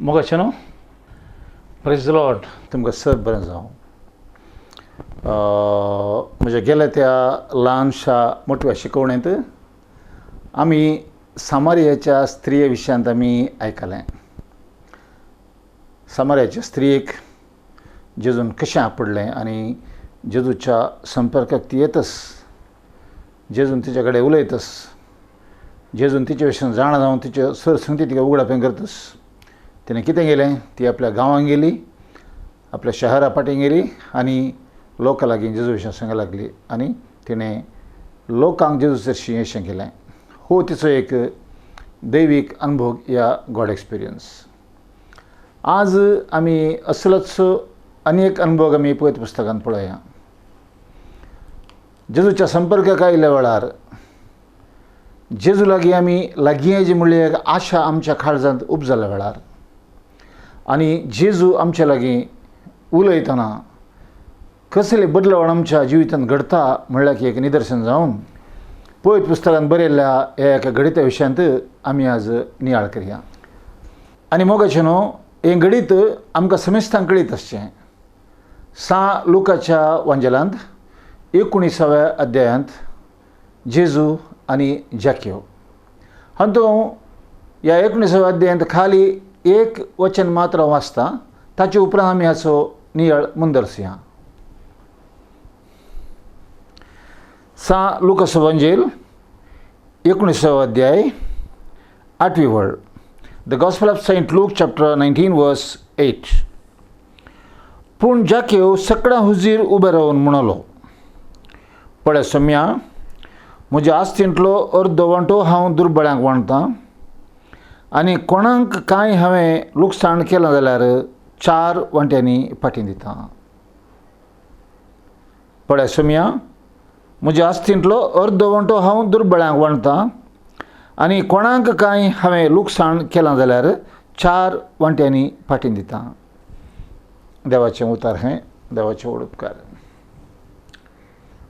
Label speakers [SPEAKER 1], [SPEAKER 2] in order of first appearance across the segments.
[SPEAKER 1] मोगाचेनो praise the Lord तुमकां sir बरें जावं. म्हज्या गेल्या त्या ल्हानशा मोठ्या शिकवणेंत आमी सामारियाच्या स्त्रिये विशयांत आमी आयकलें. सामारियाच्या स्त्रियेक जेजून कशें आपडलें आनी जेजूच्या संपर्काक ती येतस, जेजून तिचे कडेन उलयतस, जेजून तिचे विशयी जाणा जावन तिचे सरसंगती तिका उगडापें करतस. तिणें कितें केलें? ती आपल्या गांवांत गेली, आपल्या शहरा पाटीं गेली आनी लोकां लागीं जेजू विशयी सांगूंक लागली आनी तिणें लोकांक जेजू चरशी अशें केलें. हो तिचो एक दैवीक अनुभव या गॉड एक्सपिरियन्स. आज आमी असलोच आनी एक अनुभव आमी पवित्र पुस्तकांत पळोवया. जेजूच्या संपर्काक आयिल्ल्या वेळार जेजू लागीं आमी लागीं येवची म्हणली एक आशा आमच्या काळजांत उपजल्या वेळार आनी जेजू आमच्या लागीं उलयतना कसले बदलावण आमच्या जिवितांत घडता म्हणल्यार की एक निदर्शन जावन पवित्र पुस्तकांत बरयल्ल्या ह्या एका घडिता विशयांत आमी आज नियाळ करया. आनी मोगाचेनो हें घडीत आमकां समेस्तांक कळीत आसचें. लुकाच्या वांजेलांत 19व्या अध्यायांत जेजू आनी जाकेव हातूंत ह्या 19व्या अध्यायांत खाली एक वचन मात्र वाचता. ताचे उपरांत आमी हाचो नियाळ मुंदरसया. लुकाचो वांजेल 19वा अध्याय 8वी वळ. The gospel of Saint Luke chapter 19 verse 8. पूण जाकेव सकडा हुजीर उबे रावन म्हणलो, पळय सम्या, म्हज्या आस्तींतलो अर्दो वांटो हांव दुर्बळ्यांक वांटतां आनी कोणाक कांय हांवें लुकसाण केलां जाल्यार 4 वांट्यांनी फाटीं दितां. पळय सम्या, म्हज्या आस्तींतलो अर्दो वांटो हांव दुर्बळ्यांक वांटतां आनी कोणाक कांय हांवें लुकसाण केलां जाल्यार 4 वांट्यांनी फाटीं दितां. देवाचें उतार हें, देवाचें उपकार.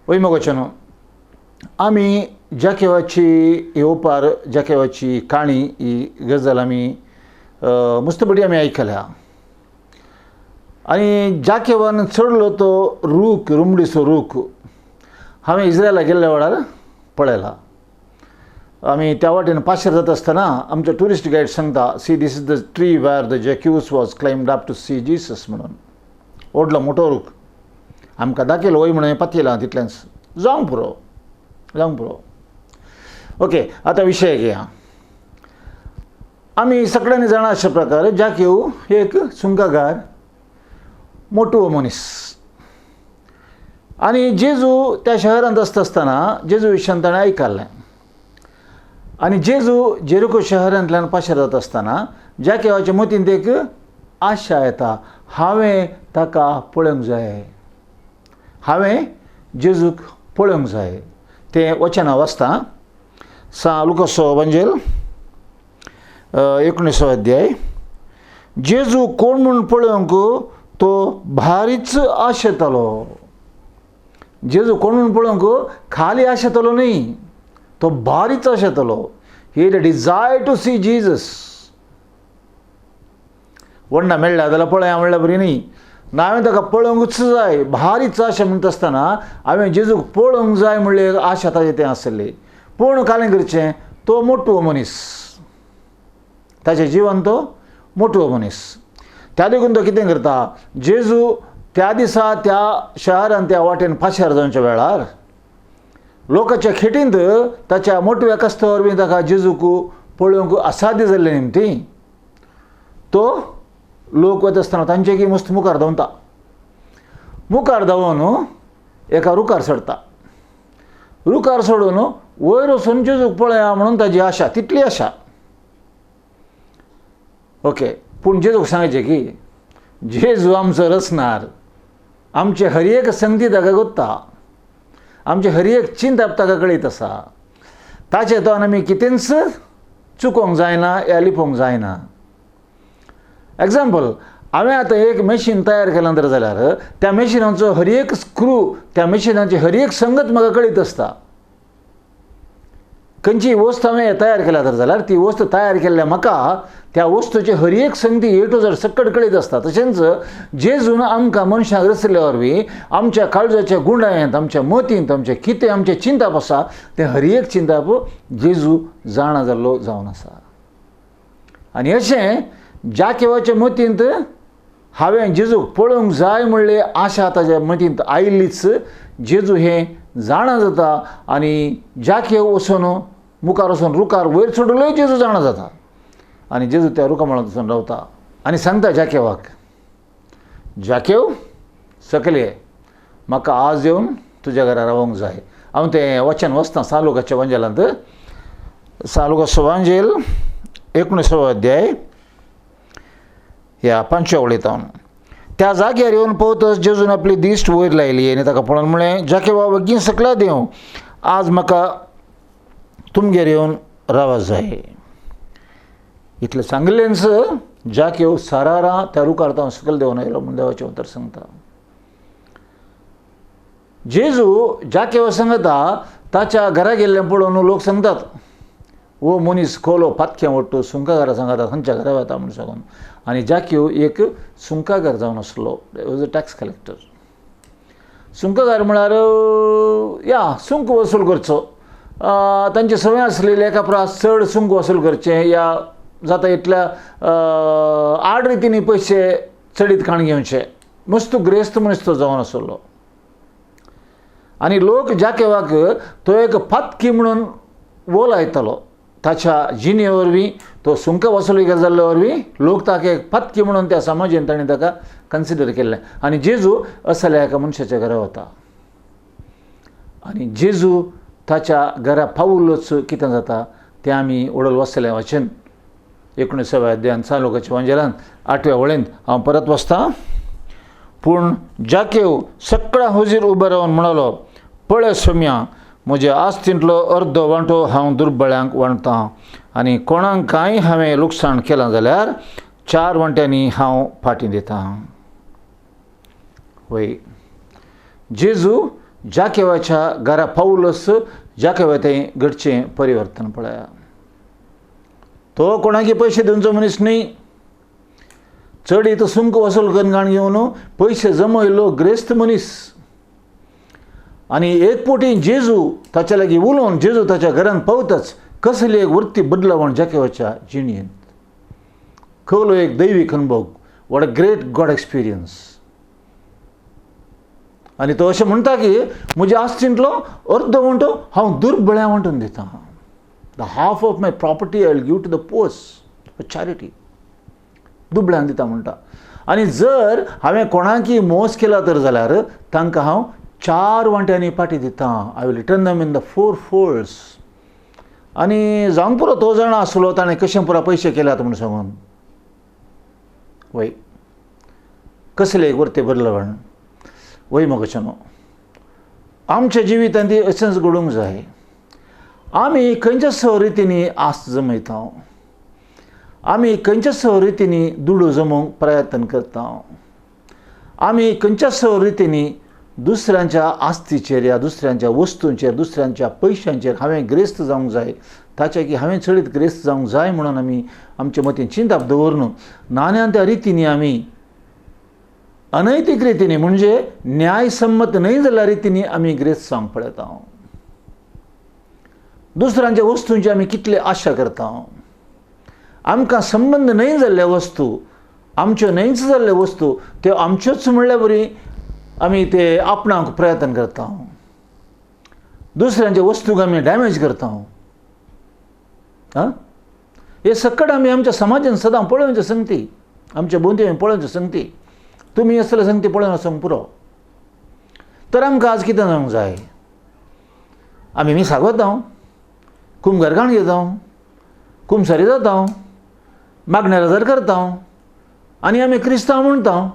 [SPEAKER 1] वय मोगाचेनो, आमी जाकेवाची येवपार जाकेवाची काणी ही गजाल आमी मुस्तबडी आमी आयकल्या. आनी जाकेवान चडलो तो रूख, रुमडीचो रूख हांवें इज्रायला गेल्ल्या वेळार पळयला. आमी त्या वाटेन पाशेर जाता आसतना आमचो ट्युरिस्ट गायड सांगता, see this is the tree where the Zacchaeus was climbed up to see Jesus म्हणून. व्हडलो मोठो रूख आमकां दाखयलो, वय म्हणून पातयलां तितलेंच. जावंक पुरो. ओके, आतां विशय घेया. आमी सगळ्यांनी जाणा अशा प्रकारे जाकेव एक सुंकागार मोटो मनीस. आनी जेजू त्या शहरांत आसतना जेजू विशयान ताणें आयकल्लें. आनी जेजू जेरिको शहरांतल्यान पाशेर जाता आसतना जाकेवाच्या मतींत एक आशा येता, हांवें ताका पळोवंक जाय, हांवें जेजूक पळोवंक जाय. तें वचना वाचता. लुकाचो वांजेल 19वा अध्याय. जेजू कोण म्हूण पळोवंक तो भारीच आशेतालो. जेजू कोण म्हूण पळोवंक खाली आशेतालो न्ही, तो भारीच आशेतालो. He had a desire to see Jesus. वडना मेळ्ळ्या जाल्यार पळया म्हणल्यार बरी न्ही. हांवें ताका पळोवंकूच जाय, भारीच आशा म्हणटा आसतना हांवें जेजूक पळोवंक जाय म्हणले आशा ताजें तें आसलें. पूण कालें करचें, तो मोटो मनीस, ताचें जिवन तो मोटो मनीस. त्या देखून तो कितें करता, जेजू त्या दिसा त्या शहरांत त्या वाटेन पाशेर जावच्या वेळार लोकांच्या खेटींत ताच्या मोटव्या कस्तावर बी ताका जेजूक पळोवंक असाध्य जाल्लें निमती तो लोक वता आसतना तांचे मस्त मुखार धांवता. मुखार धांवन एका रुखार चडटा. रुखार सोडून वयर वचून जेजूक पळया म्हणून ताची आशा, तितली आशा. ओके, पूण जेजूक सांगचें की जेजू आमचो रचणार, आमचे हर एक संगती ताका गोत्ता, आमचे हर एक चिंत ताका कळीत आसा. ताचे तोन आमी कितेंच चुकोवंक जायना या लिपोवंक जायना. एग्जाम्पल, हांवें आतां एक मशीन तयार केलां तर जाल्यार त्या मशिनाचो हर एक स्क्रू, त्या मशिनाची हर एक संगत म्हाका कळीत आसता. खंयची वस्त हांवें तयार केल्या तर जाल्यार ती वस्त तयार केल्ल्या म्हाका त्या वस्तूची हर एक संगती A to Z सकट कळीत आसता. तशेंच जेजून आमकां मनशाक रचल्या वरवीं आमच्या काळजाच्या गुंडायेंत, आमच्या मतींत, आमच्या कितें आमचे चिंताप आसा तें हर एक चिंताप जेजू जाणा जाल्लो जावन आसा. आनी अशें ज्या केवाच्या मतींत हांवें जेजूक पळोवंक जाय म्हणले आशा ताच्या मतींत आयिल्लीच जेजू हें जाणा जाता. आनी ज्या केव वचून मुखार वचून रुखार वयर चडलोय जेजू जाणा जाता. आनी जेजू त्या रुखामळांत वचून रावता आनी सांगता ज्या केवाक, ज्या केव सकले म्हाका आज येवन तुज्या घरा रावंक जाय. हांव तें वचन वचता सालुकाच्या वंजेलांत, सालुकाचो वांजेल 19 अध्याय ह्या 5 वळेंतावन. त्या जाग्यार येवन पळयतच जेजून आपली दिश्ट वयर लायली आनी ताका पळोवन म्हळें, ज्या केवा बेगीन सकला देव, आज म्हाका तुमगेर येवन रावच जाय. इतलें सांगिल्लेंच ज्या केव सारारा त्या रुखार तावन सकयल देंवन आयलो म्हूण देवाचें उतर सांगता. जेजू ज्या केवा सांगता ताच्या घरा गेल्लें पळोवन लोक सांगतात, वो मनीस खोलो फातक्या वट्टू सुंकागारा सांगता खंयच्या घरा वता म्हूण सांगून. आनी जाक्यो एक सुंकागार जावन आसलो, वॉज अ टॅक्स कलेक्टर. सुंकागार म्हळ्यार सुंक वसूल करचो. तांची संवय आसलेली एका प्रास चड सुंक वसूल करचें या जाता इतल्या आड रितींनी पयशे चडीत काण घेवचे. मस्त ग्रेस्त मनीस तो जावन आसलो. आनी लोक ज्या केवाक तो एक फातकी म्हणून वो लायतालो. ताच्या जिणे वरवीं तो सुंक वसुली जाल्ले वरवीं लोक ताका एक फातकी म्हणून त्या समाजीन ताणें ताका कन्सिडर केल्लें. आनी जेजू असल्या एका मनशाच्या घरा वता आनी जेजू ताच्या घरा पावूलच कितें जाता तें आमी ओडल वाचलें वचन 19 अध्यायान सालुकाच्या वंजेलांत 8व्या वळेंत. हांव परत वाचतां. पूण जाकेव सक्कळा हुजीर उबो रावन म्हणालो, पळय सोम्या, म्हज्या आस्तींतलो अर्दो वांटो हांव दुर्बळ्यांक वांटतां आनी कोणाक कांय हांवें लुकसाण केलां जाल्यार 4 वांट्यांनी हांव फाटीं दितां. वय जेजू ज्या केवाच्या घरा पावूलच ज्या केवा तें घडचें परिवर्तन पळया. तो कोणाकी पयशे दिवचो मनीस न्ही. चड तो सुंक वसूल करून घाण घेवन पयशे जमयलो ग्रेस्त मनीस. आनी एक पोटी जेजू ताच्या लागीं उलोवन जेजू ताच्या घरांत पावताच कसली एक वृत्ती बदलावण ज्या केवाच्या जिणेंत. खलो एक दैवीक अनुभव. What a great God experience. आनी तो अशें म्हणटा की म्हज्या आस्तींतलो अर्दो वांटो हांव दुर्बळ्यांक वांटून दितां. The half of my property I will give to the poors for charity. दुबळ्यांक दिता म्हणटा. आनी जर हांवें कोणाकी मोस केला तर जाल्यार तांकां हांव 4 वांट्यांनी फाटीं दितां. आय विल रिटर्न दम इन द 4 फोल्ड्स. आनी जावन पुरो तो जाणा आसलो ताणें कशें पुरो पयशे केल्यात म्हूण सांगून. वय कसले एक वर्ते बदलावण. वय मोगच्यानो आमच्या जिवितांत ती अशेंच घडूंक जाय. आमी खंयच्या स रितींनी आस्त जमयता. आमी खंयच्या स रितींनी दुडू जमोवंक प्रयत्न करता. आमी खंयच्या स रितींनी दुसऱ्यांच्या आस्तीचेर या दुसऱ्यांच्या वस्तूंचेर दुसऱ्यांच्या पयशांचेर हांवें ग्रेस्त जावंक जाय ताचे की हांवें चडीत ग्रेस्त जावंक जाय म्हणून आमी आमचे मतीन चिंताप दवरून नान्या त्या रितींनी आमी अनैतीक रितींनी म्हणजे न्यायसम्मत न्हय जाल्ल्या रितींनी आमी ग्रेस्त जावंक पळयता. दुसऱ्यांच्या वस्तूंची आमी कितले आशा करता. आमकां संबंद न्हय जाल्ले वस्तू आमच्यो न्हयच जाल्ले वस्तू त्यो आमच्योच म्हणल्या बरी आमी ते आपणावंक प्रयत्न करता. दुसऱ्यांच्या वस्तूक आमी डॅमेज करता. हे सकट आमी आमच्या समाजान सदां पळोवचे संगती. आमच्या भोंवती पळोवचे संगती. तुमी असले संगती पळोवन वचोंक पुरो. तर आमकां आज कितें जावंक जाय. आमी मिसाक वता, कुमगारकाण घेता, कुमसारी जाता, मागण्या नजर करता आनी आमी क्रिस्तांव म्हणटा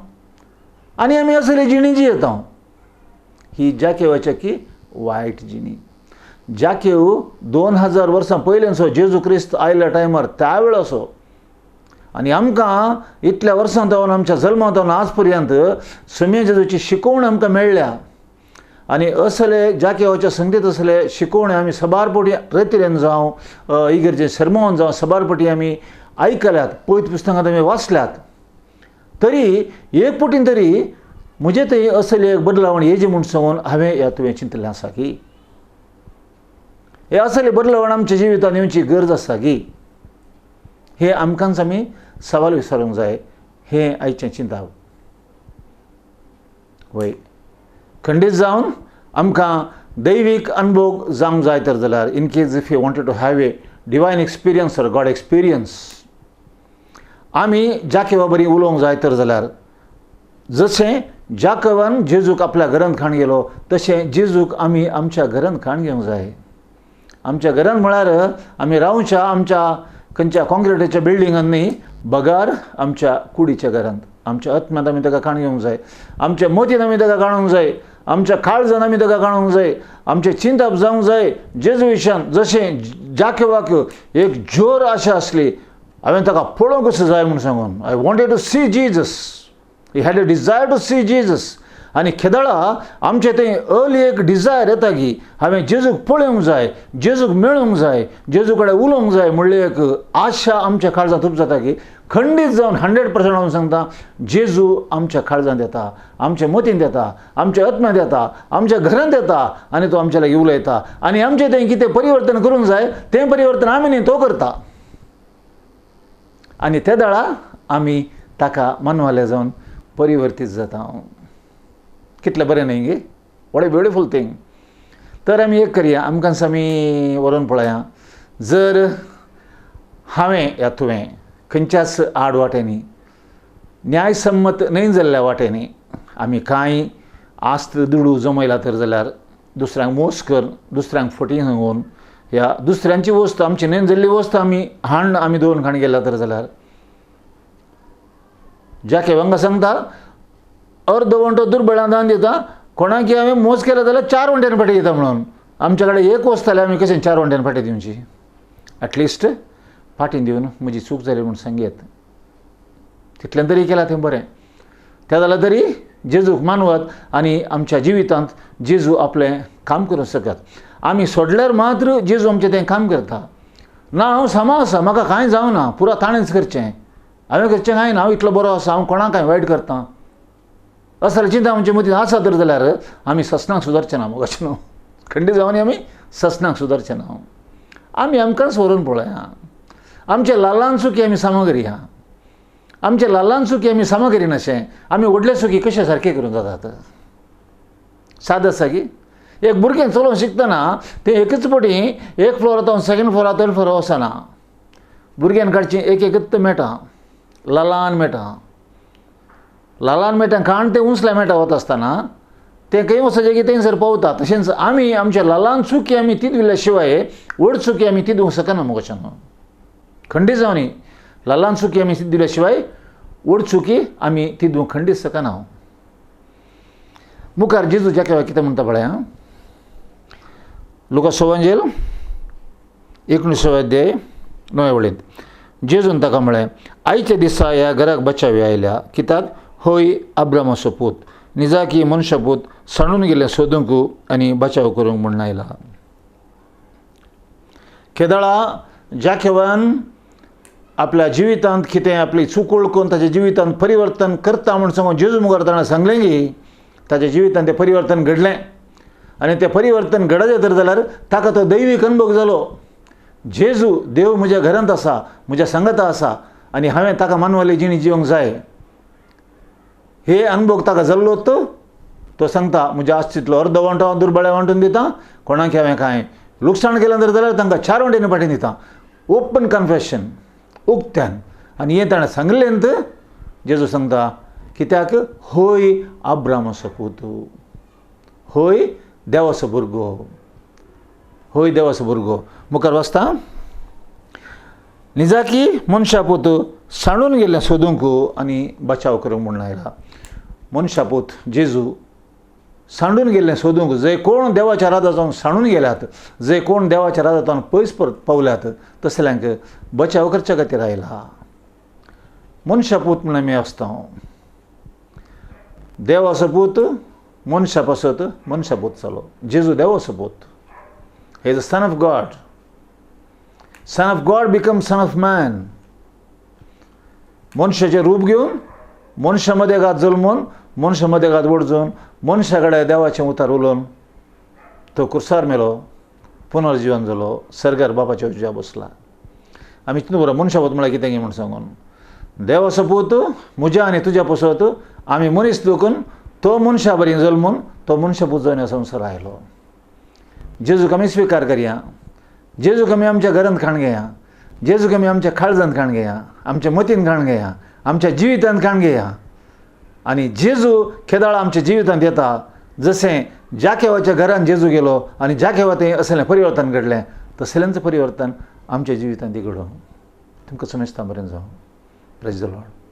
[SPEAKER 1] आनी आमी असले जिणी जियेता. ही ज्या केवाच्या की वायट जिणी. ज्या केव 2000 वर्सां पयल्यानसो जेजू क्रिस्त आयल्या टायमार त्या वेळासो आनी आमकां इतल्या वर्सां जावन आमच्या जल्मांत आज पर्यंत समे जेजूची शिकवण आमकां मेळ्ळ्या. आनी असले जाकेवाच्या संगतीत असले शिकोवणे आमी सबारपटी रेतीरेन जावं इगर्जे सरमोन जावं सबारपटी आमी आयकल्यात, पयत पुस्तकांत आमी वाचल्यात, तरी एक पटीन तरी म्हजे थंय असली एक बदलावण येजी म्हूण सांगून हांवें ह्या तुवें चिंतलें आसा की हे असले बदलावण आमच्या जिवितांत येवची गरज आसा की हे आमकांच आमी सवाल विचारूंक जाय. हें आयचें चिंताप वय खंडीत जावन आमकां दैवीक अनुभव जावंक जाय तर जाल्यार in case if you wanted to have a divine experience or god experience आमी जाकेवा बरी उलोवंक जाय तर जाल्यार जशें जाकवान जेजूक आपल्या घरांत खाण गेलो तशें जेजूक आमी आमच्या घरांत खाण घेवंक जाय. आमच्या घरांत म्हळ्यार आमी रावच्या आमच्या खंयच्या कॉन्क्रिटाच्या बिल्डिंगांत न्ही, बगार आमच्या कुडीच्या घरांत आमच्या आत्म्यांत आमी ताका खाण घेवंक जाय, आमच्या मतीन आमी ताका काणूंक जाय, आमच्या काळजान आमी ताका काणूंक जाय, आमचें चिंतप जावंक जाय जेजू विशयान. जशें जाकेवाक एक जोर आशा आसली, हांवें ताका पळोवंक कसो जाय म्हूण सांगून I wanted to see Jesus, he had a desire to see Jesus. आनी खेदाळा आमचे थंय अर्ली एक डिझायर येता की हांवें जेजूक पळोवंक जाय, जेजूक मेळूंक जाय, जेजू कडेन उलोवंक जाय म्हणली एक आशा आमच्या काळजांत खूब जाता की खंडीत जावन 100% हांव सांगता जेजू आमच्या काळजांत येता, आमच्या मतींत येता, आमच्या आत्म्यांत येता, आमच्या घरांत येता आनी तो आमच्या लागीं उलयता. आनी आमचें थंय कितें परिवर्तन करूंक जाय तें परिवर्तन आमी न्ही तो करता. आनी त्या दाळा आमी ताका मानवाले जावन परिवर्तीत जाता. कितलें बरें न्ही गे, वॉट ए ब्युटिफूल थिंग. तर आमी एक करया, आमकांच आमी व्हरून पळया, जर हांवें या तुवें खंयच्याच आड वाटेनी न्यायसम्मत न्हय जाल्ल्या वाटेनी आमी कांय आस्त दुडू जमयला तर जाल्यार दुसऱ्यांक मोस कर, दुसऱ्यांक फटी सांगून या दुसऱ्यांची वस्त आमची न्हय जाल्ली वस्त आमी दोन खाण गेला तर जाल्यार जाके हांगा सांगता अर्द वंटो दुर्बळां दान दिता, कोणाकी हांवें मोस केलो जाल्यार 4 वंट्यान फाटी दिता म्हणून. आमच्या कडेन एक वस्त जाल्यार आमी कशें 4 वंट्यान फाटी दिवची. एटलिस्ट फाटीन दिवन म्हजी चूक जाली म्हूण सांगयत, तितल्यान तरी केलां तें बरें. त्या जाल्यार तरी जेजूक मानवत आनी आमच्या जिवितांत जेजू आपलें काम करूंक शकत. आमी सोडल्यार मात्र जेजू आमचें तें काम करता. ना हांव सामा आसा, म्हाका कांय जावना, पुरा ताणेंच करचें, हांवें करचें कांय ना, हांव इतलो बरो आसा, हांव कोणाक कांय वायट करता असले चिंता आमच्या मतींत आसा तर जाल्यार आमी ससनाक सुदारचे ना. अशें न्हू, खंडीत जावन आमी ससनाक सुदारचे ना. आमी आमकांच व्हरून पळया, आमच्या लालान चुकी आमी सामा करया, आमच्या लालान चुकी आमी सामा करिनाशें आमी व्हडले चुकी कशे सारके करूं जातात. साद आसा की एक भुरगें चलोवंक शिकतना तें एकच पटी एक फ्लोर वता सेकंड फ्लोर थर्ड फ्लोर वचना. भुरग्यान काडचें एक एकच मेटा, लालान मेटा, लालान मेटा काण तें उंचल्या मेटा वता आसतना तें खंय वचचें की थंयसर पावता. तशेंच आमी आमच्या लालान चुकी आमी ती दिल्या शिवाय व्हड चुकी आमी ती दिवंक शकना. मग अशें खंडीत जावनी लालान चुकी आमी ती दिल्या शिवाय व्हड चुकी आमी ती दिवंक खंडीत शकना. मुखार जेजू जाके कितें म्हणटा पळय, लुकास एवंजेल 19 अध्याय 9 वळेंत जेजून ताका म्हळें, आयच्या दिसा ह्या घराक बचावी आयल्या, कित्याक होय अब्रामाचो पूत, निजाकी मनशापूत सांडून गेले सोदूंक आनी बचाव करूंक म्हूण आयला. केदाळा जाकेवान आपल्या जिवितांत कितें आपली चूक वळखून ताच्या जिवितांत परिवर्तन करता म्हूण सांगून जेजू मुखार ताणें सांगलें की ताच्या जिवितांत तें परिवर्तन घडलें. आनी तें परिवर्तन घडचें तर जाल्यार ताका तो दैवीक अनुभव जालो. जेजू देव म्हज्या घरांत आसा, म्हज्या सांगाता आसा आनी हांवें ताका मानवाली जिणी जिवंक जाय. हे अनुभव ताका जाल्लो तो सांगता म्हज्या आस्तींतलो अर्द वांटो हांव दुर्बळ्या वांटून दिता, कोणाक हांवें कांय लुकसाण केलें तर जाल्यार तांकां 4 वंट्यानी फाटीं दिता. ओपन कन्फेशन उक्त्यान. आनी हें ताणें सांगलेंत जेजू सांगता, कित्याक होय अब्रामाचो पूत, होय देवाचो भुरगो, होय देवाचो भुरगो. मुखार वाचता, निजाकी मनशापूत सांडून गेल्लें सोदूंक आनी बचाव करूंक म्हूण आयला. मनशापूत जेजू सांडून गेल्लें सोदूंक, जे कोण देवाच्या राजांत सांडून गेल्यात, जे कोण देवाच्या राजांत पयस पावल्यात तसल्यांक बचाव करच्या खातीर आयला. मनशापूत म्हण आमी आसता, देवाचो पूत मनशा पासत मनशापूत जालो. जेजू देव असो पूत. हे is the son of God. Son of God become son of man. मनशाचे रूप घेवन मनशामध्ये गात जल्मून मनशामध्ये गात वडजून मनशाकडे देवाचें उतार उलोवन तो कुर्सार मेलो, पुनर्जीवन जालो, सर्गार बापाच्या उजव्या बसला. आमी चिंतून बरो मनशापूत म्हळ्यार कितें गे म्हूण सांगून. देव असो पूत म्हज्या आनी तुज्या पासत आमी मनीस दुखून तो मनशा बरी जल्मून तो मनशापूत जावन ह्या संवसार आयलो. जेजूक आमी स्विकार करया. जेजूक आमी आमच्या घरांत खाण घेया. जेजूक आमी आमच्या काळजांत खाण घेया, आमच्या मतीन खाण घेया, आमच्या जिवितांत खाण घेया. आनी जेजू केदाळ आमच्या जिवितांत येता. जशें जाकेवाच्या घरान जेजू गेलो आनी जाकेवा थंय असलें परिवर्तन घडलें, तसलेंच परिवर्तन आमच्या जिवितांत घडोवन तुमकां समजता बरें जावं. Praise the Lord.